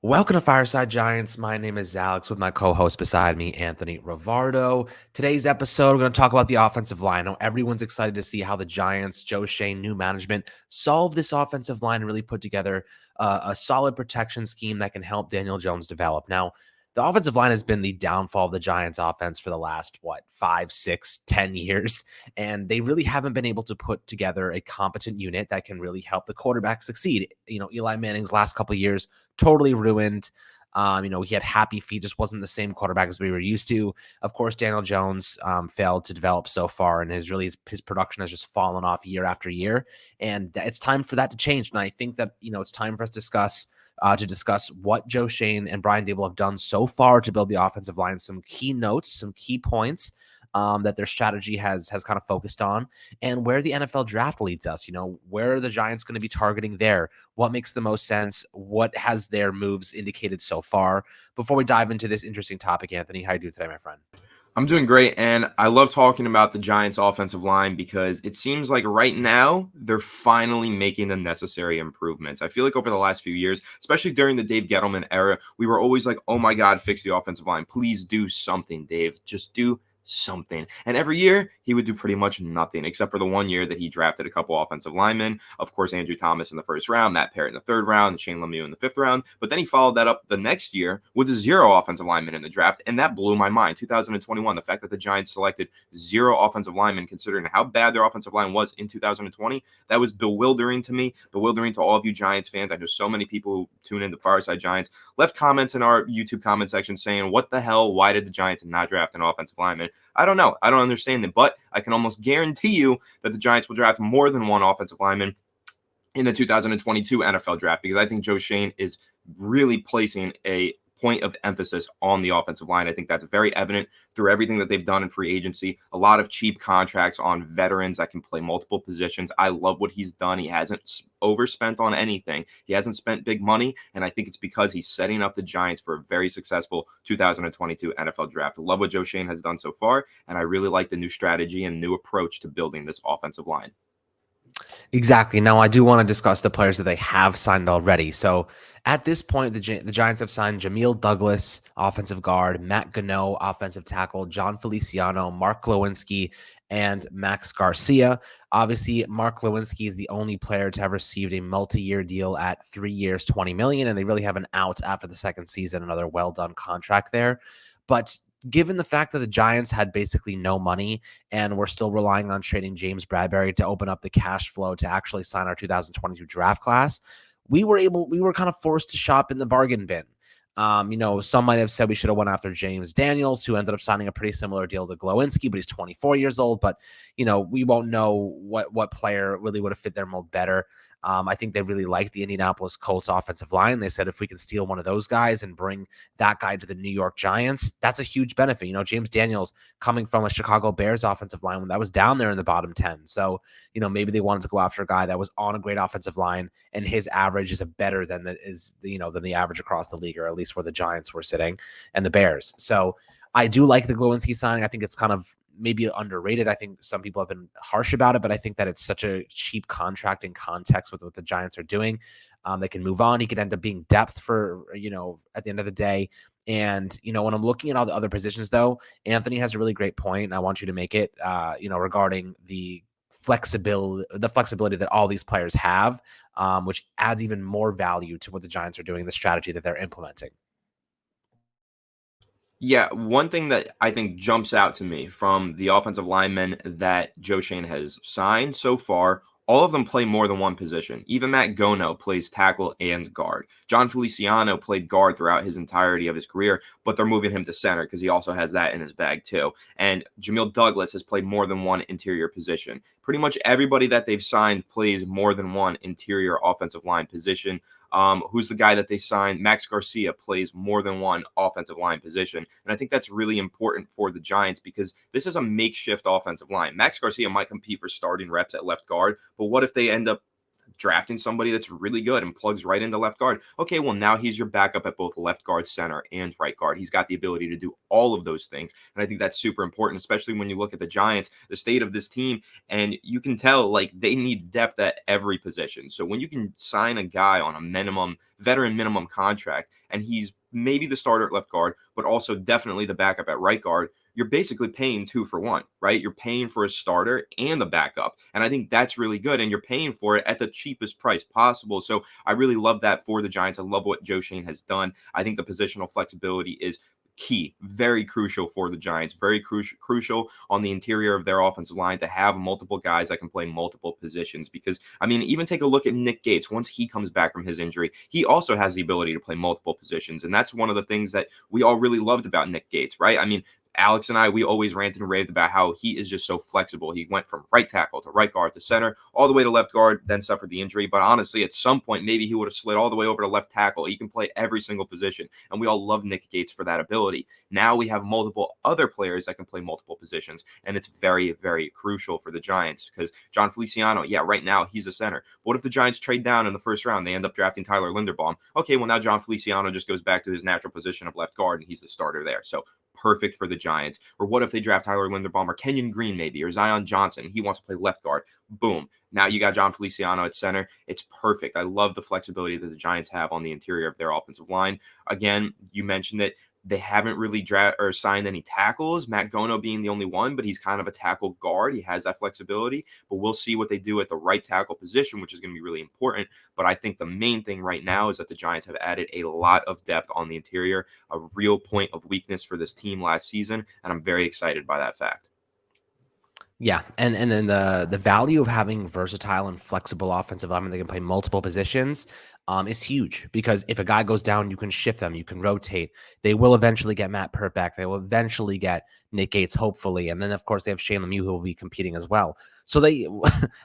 Welcome to Fireside Giants. My name is Alex with my co-host beside me, Anthony Rivardo. Today's episode, we're going to talk about the offensive line. I know everyone's excited to see how the Giants, Joe Schoen, new management, solve this offensive line and really put together a solid protection scheme that can help Daniel Jones develop. Now, the offensive line has been the downfall of the Giants offense for the last, 5, 6, 10 years. And they really haven't been able to put together a competent unit that can really help the quarterback succeed. Eli Manning's last couple of years totally ruined. He had happy feet, just wasn't the same quarterback as we were used to. Of course, Daniel Jones failed to develop so far, and his production has just fallen off year after year. And it's time for that to change. And I think that it's time for us to discuss what Joe Schoen and Brian Dable have done so far to build the offensive line. Some key notes, some key points that their strategy has kind of focused on, and where the NFL draft leads us. Where are the Giants going to be targeting there? What makes the most sense? What has their moves indicated so far? Before we dive into this interesting topic, Anthony, how are you doing today, my friend? I'm doing great, and I love talking about the Giants' offensive line because it seems like right now they're finally making the necessary improvements. I feel like over the last few years, especially during the Dave Gettleman era, we were always like, oh my God, fix the offensive line. Please do something, Dave. Just do something. And every year, he would do pretty much nothing, except for the one year that he drafted a couple offensive linemen. Of course, Andrew Thomas in the first round, Matt Parrott in the third round, and Shane Lemieux in the fifth round. But then he followed that up the next year with 0 offensive linemen in the draft, and that blew my mind. 2021, the fact that the Giants selected 0 offensive linemen, considering how bad their offensive line was in 2020, that was bewildering to me, bewildering to all of you Giants fans. I know so many people who tune into Fireside Giants left comments in our YouTube comment section saying, what the hell, why did the Giants not draft an offensive lineman? I don't know. I don't understand it, but I can almost guarantee you that the Giants will draft more than one offensive lineman in the 2022 NFL draft, because I think Joe Schoen is really placing a point of emphasis on the offensive line. I think that's very evident through everything that they've done in free agency. A lot of cheap contracts on veterans that can play multiple positions. I love what he's done. He hasn't overspent on anything. He hasn't spent big money, and I think it's because he's setting up the Giants for a very successful 2022 NFL draft. I love what Joe Schoen has done so far, and I really like the new strategy and new approach to building this offensive line. Exactly. Now, I do want to discuss the players that they have signed already. So at this point, the Giants have signed Jamil Douglas, offensive guard, Matt Gano, offensive tackle, John Feliciano, Mark Lewinsky, and Max Garcia. Obviously, Mark Lewinsky is the only player to have received a multi-year deal at 3 years, $20 million, and they really have an out after the second season, another well-done contract there. But given the fact that the Giants had basically no money and we're still relying on trading James Bradbury to open up the cash flow to actually sign our 2022 draft class, we were kind of forced to shop in the bargain bin. Some might have said we should have went after James Daniels, who ended up signing a pretty similar deal to Glowinski, but he's 24 years old. But, we won't know what player really would have fit their mold better. I think they really liked the Indianapolis Colts offensive line. They said if we can steal one of those guys and bring that guy to the New York Giants, that's a huge benefit. James Daniels coming from a Chicago Bears offensive line when that was down there in the bottom 10. So, maybe they wanted to go after a guy that was on a great offensive line and his average is better than than the average across the league, or at least where the Giants were sitting and the Bears. So I do like the Glowinski signing. I think it's kind of maybe underrated. I think some people have been harsh about it, but I think that it's such a cheap contract in context with what the Giants are doing. They can move on. He could end up being depth for, at the end of the day. And, when I'm looking at all the other positions, though, Anthony has a really great point, and I want you to make it, regarding the flexibility that all these players have, which adds even more value to what the Giants are doing, the strategy that they're implementing. Yeah, one thing that I think jumps out to me from the offensive linemen that Joe Schoen has signed so far, all of them play more than one position. Even Matt Gono plays tackle and guard. John Feliciano played guard throughout his entirety of his career, but they're moving him to center because he also has that in his bag too. And Jamil Douglas has played more than one interior position. Pretty much everybody that they've signed plays more than one interior offensive line position. Who's the guy that they signed? Max Garcia plays more than one offensive line position. And I think that's really important for the Giants because this is a makeshift offensive line. Max Garcia might compete for starting reps at left guard, but what if they end up drafting somebody that's really good and plugs right into left guard. Okay, well, now he's your backup at both left guard, center, and right guard. He's got the ability to do all of those things. And I think that's super important, especially when you look at the Giants, the state of this team, and you can tell like they need depth at every position. So when you can sign a guy on a veteran minimum contract, and he's maybe the starter at left guard, but also definitely the backup at right guard, you're basically paying 2 for 1, right? You're paying for a starter and a backup. And I think that's really good. And you're paying for it at the cheapest price possible. So I really love that for the Giants. I love what Joe Shane has done. I think the positional flexibility is key, very crucial for the Giants, very crucial on the interior of their offensive line to have multiple guys that can play multiple positions. Because, I mean, even take a look at Nick Gates. Once he comes back from his injury, he also has the ability to play multiple positions. And that's one of the things that we all really loved about Nick Gates, right? I mean, Alex and I, we always ranted and raved about how he is just so flexible. He went from right tackle to right guard to center, all the way to left guard, then suffered the injury. But honestly, at some point, maybe he would have slid all the way over to left tackle. He can play every single position. And we all love Nick Gates for that ability. Now we have multiple other players that can play multiple positions. And it's very, very crucial for the Giants because John Feliciano, yeah, right now he's a center. But what if the Giants trade down in the first round? They end up drafting Tyler Linderbaum. Okay, well, now John Feliciano just goes back to his natural position of left guard and he's the starter there. So perfect for the Giants. Or what if they draft Tyler Linderbaum or Kenyon Green maybe, or Zion Johnson? He wants to play left guard. Boom. Now you got John Feliciano at center. It's perfect. I love the flexibility that the Giants have on the interior of their offensive line. Again, you mentioned that they haven't really signed any tackles, Matt Gono being the only one, but he's kind of a tackle guard. He has that flexibility, but we'll see what they do at the right tackle position, which is going to be really important. But I think the main thing right now is that the Giants have added a lot of depth on the interior, a real point of weakness for this team last season, and I'm very excited by that fact. Yeah, and then the value of having versatile and flexible offensive linemen that can play multiple positions is huge because if a guy goes down, you can shift them, you can rotate. They will eventually get Matt Peart back. They will eventually get Nick Gates, hopefully, and then of course they have Shane Lemieux who will be competing as well. So I'm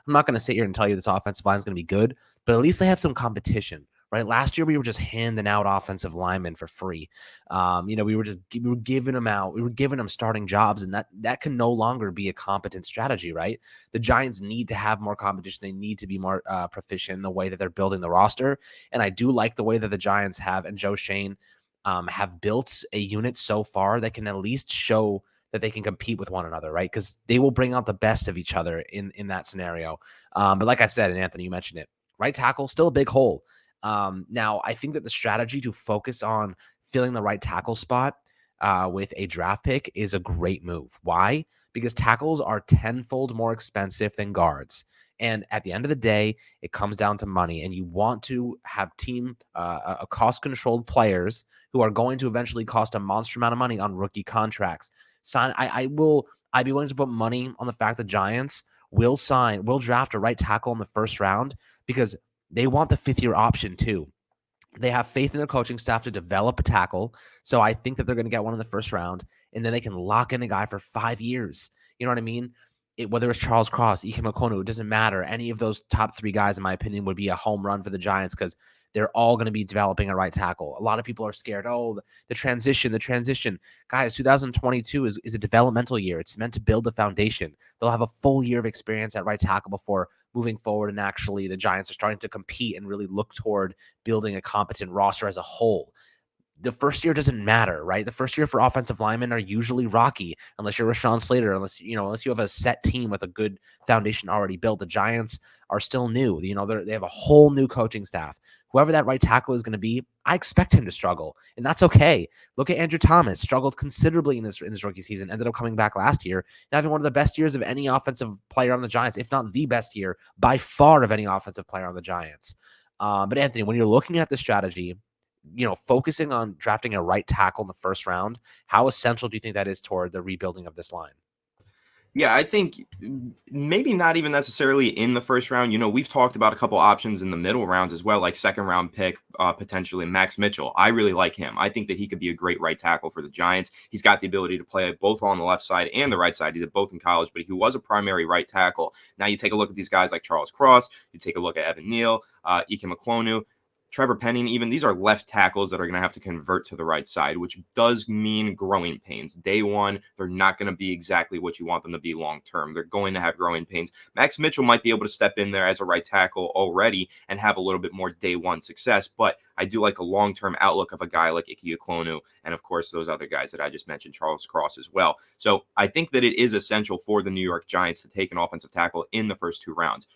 not going to sit here and tell you this offensive line is going to be good, but at least they have some competition. Right. Last year, we were just handing out offensive linemen for free. We were giving them out. We were giving them starting jobs, and that can no longer be a competent strategy. Right. The Giants need to have more competition. They need to be more proficient in the way that they're building the roster. And I do like the way that the Giants have and Joe Shane have built a unit so far that can at least show that they can compete with one another, right? Because they will bring out the best of each other in that scenario. But like I said, and Anthony, you mentioned it, right tackle, still a big hole. Now, I think that the strategy to focus on filling the right tackle spot with a draft pick is a great move. Why? Because tackles are tenfold more expensive than guards. And at the end of the day, it comes down to money. And you want to have cost-controlled players who are going to eventually cost a monster amount of money on rookie contracts. I'd be willing to put money on the fact that Giants will draft a right tackle in the first round because they want the fifth-year option too. They have faith in their coaching staff to develop a tackle. So I think that they're going to get one in the first round, and then they can lock in a guy for 5 years. You know what I mean? Whether it's Charles Cross, Ike Mekwonu, it doesn't matter. Any of those top 3 guys, in my opinion, would be a home run for the Giants because they're all going to be developing a right tackle. A lot of people are scared. Oh, the transition. Guys, 2022 is a developmental year. It's meant to build a foundation. They'll have a full year of experience at right tackle before moving forward. And actually, the Giants are starting to compete and really look toward building a competent roster as a whole. The first year doesn't matter, right? The first year for offensive linemen are usually rocky, unless you're Rashawn Slater, unless you have a set team with a good foundation already built. The Giants are still new. They have a whole new coaching staff. Whoever that right tackle is going to be, I expect him to struggle, and that's okay. Look at Andrew Thomas, struggled considerably in his rookie season, ended up coming back last year and having one of the best years of any offensive player on the Giants, if not the best year by far of any offensive player on the Giants. But Anthony, when you're looking at the strategy, focusing on drafting a right tackle in the first round, how essential do you think that is toward the rebuilding of this line? Yeah, I think maybe not even necessarily in the first round. We've talked about a couple options in the middle rounds as well, like second round pick, potentially Max Mitchell. I really like him. I think that he could be a great right tackle for the Giants. He's got the ability to play both on the left side and the right side. He did both in college, but he was a primary right tackle. Now you take a look at these guys like Charles Cross, you take a look at Evan Neal, Ike Mekwonu. Trevor Penning, even these are left tackles that are going to have to convert to the right side, which does mean growing pains. Day one, they're not going to be exactly what you want them to be long term. They're going to have growing pains. Max Mitchell might be able to step in there as a right tackle already and have a little bit more day one success, but I do like a long term outlook of a guy like Ike Ekwonu, and of course those other guys that I just mentioned, Charles Cross as well. So I think that it is essential for the New York Giants to take an offensive tackle in the first 2 rounds.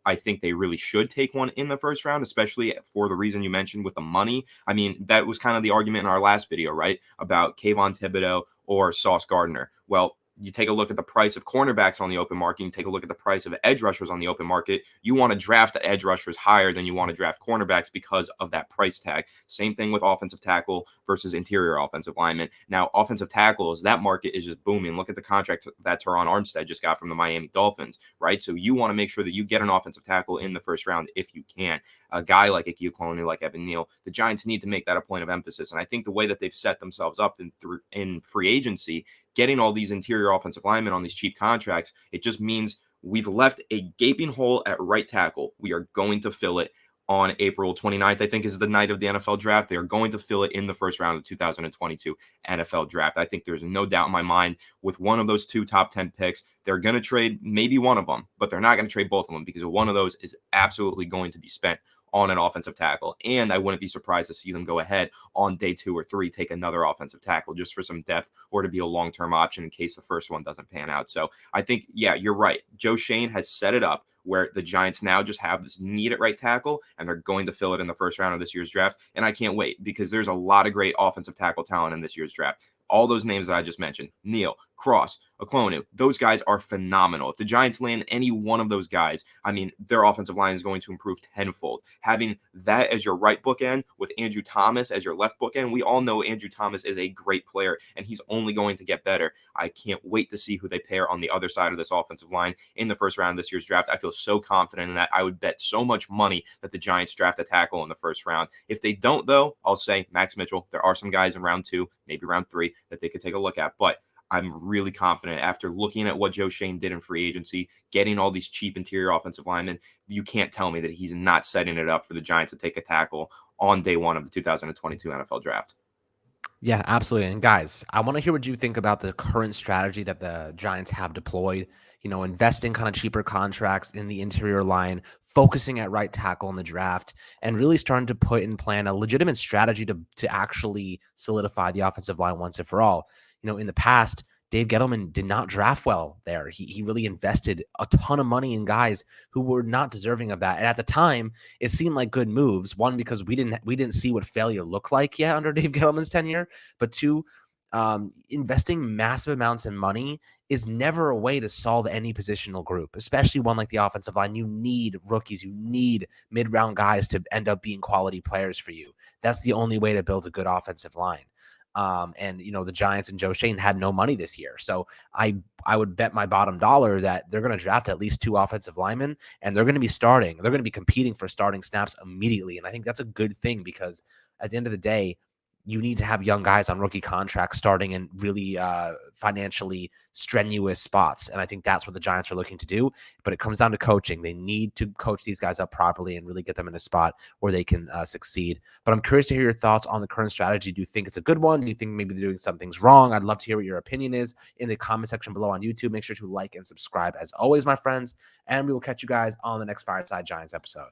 I think they really should take one in the first round, especially for the reason you mentioned with the money. I mean, that was kind of the argument in our last video, right? About Kayvon Thibodeau or Sauce Gardner. Well, you take a look at the price of cornerbacks on the open market, you take a look at the price of edge rushers on the open market, you want to draft edge rushers higher than you want to draft cornerbacks because of that price tag. Same thing with offensive tackle versus interior offensive lineman. Now, offensive tackles, that market is just booming. Look at the contract that Teron Armstead just got from the Miami Dolphins, right? So you want to make sure that you get an offensive tackle in the first round if you can. A guy like Ike Ekwonu, like Evan Neal, the Giants need to make that a point of emphasis. And I think the way that they've set themselves up in free agency, getting all these interior offensive linemen on these cheap contracts, it just means we've left a gaping hole at right tackle. We are going to fill it on April 29th, I think is the night of the NFL draft. They are going to fill it in the first round of the 2022 NFL draft. I think there's no doubt in my mind with one of those two top 10 picks, they're going to trade maybe one of them, but they're not going to trade both of them because one of those is absolutely going to be spent on an offensive tackle. And I wouldn't be surprised to see them go ahead on day 2 or 3, take another offensive tackle just for some depth or to be a long-term option in case the first one doesn't pan out. So I think, yeah, you're right. Joe Schoen has set it up where the Giants now just have this need at right tackle, and they're going to fill it in the first round of this year's draft. And I can't wait because there's a lot of great offensive tackle talent in this year's draft. All those names that I just mentioned, Neal, Cross, Ekwonu, those guys are phenomenal. If the Giants land any one of those guys, I mean, their offensive line is going to improve tenfold. Having that as your right bookend with Andrew Thomas as your left bookend, we all know Andrew Thomas is a great player, and he's only going to get better. I can't wait to see who they pair on the other side of this offensive line in the first round of this year's draft. I feel so confident in that. I would bet so much money that the Giants draft a tackle in the first round. If they don't, though, I'll say Max Mitchell. There are some guys in round 2, maybe round 3, that they could take a look at, but I'm really confident after looking at what Joe Schoen did in free agency, getting all these cheap interior offensive linemen, you can't tell me that he's not setting it up for the Giants to take a tackle on day 1 of the 2022 NFL draft. Yeah, absolutely. And guys, I want to hear what you think about the current strategy that the Giants have deployed, investing kind of cheaper contracts in the interior line, focusing at right tackle in the draft, and really starting to put in plan a legitimate strategy to actually solidify the offensive line once and for all. In the past, Dave Gettleman did not draft well there. He really invested a ton of money in guys who were not deserving of that. And at the time, it seemed like good moves. One, because we didn't see what failure looked like yet under Dave Gettleman's tenure, but two, investing massive amounts of money is never a way to solve any positional group, especially one like the offensive line. You need rookies, you need mid-round guys to end up being quality players for you. That's the only way to build a good offensive line. And the Giants and Joe Schoen had no money this year. So I would bet my bottom dollar that they're going to draft at least 2 offensive linemen, and they're going to be starting. They're going to be competing for starting snaps immediately. And I think that's a good thing because at the end of the day, you need to have young guys on rookie contracts starting in really financially strenuous spots. And I think that's what the Giants are looking to do. But it comes down to coaching. They need to coach these guys up properly and really get them in a spot where they can succeed. But I'm curious to hear your thoughts on the current strategy. Do you think it's a good one? Do you think maybe they're doing some things wrong? I'd love to hear what your opinion is in the comment section below on YouTube. Make sure to like and subscribe as always, my friends. And we will catch you guys on the next Fireside Giants episode.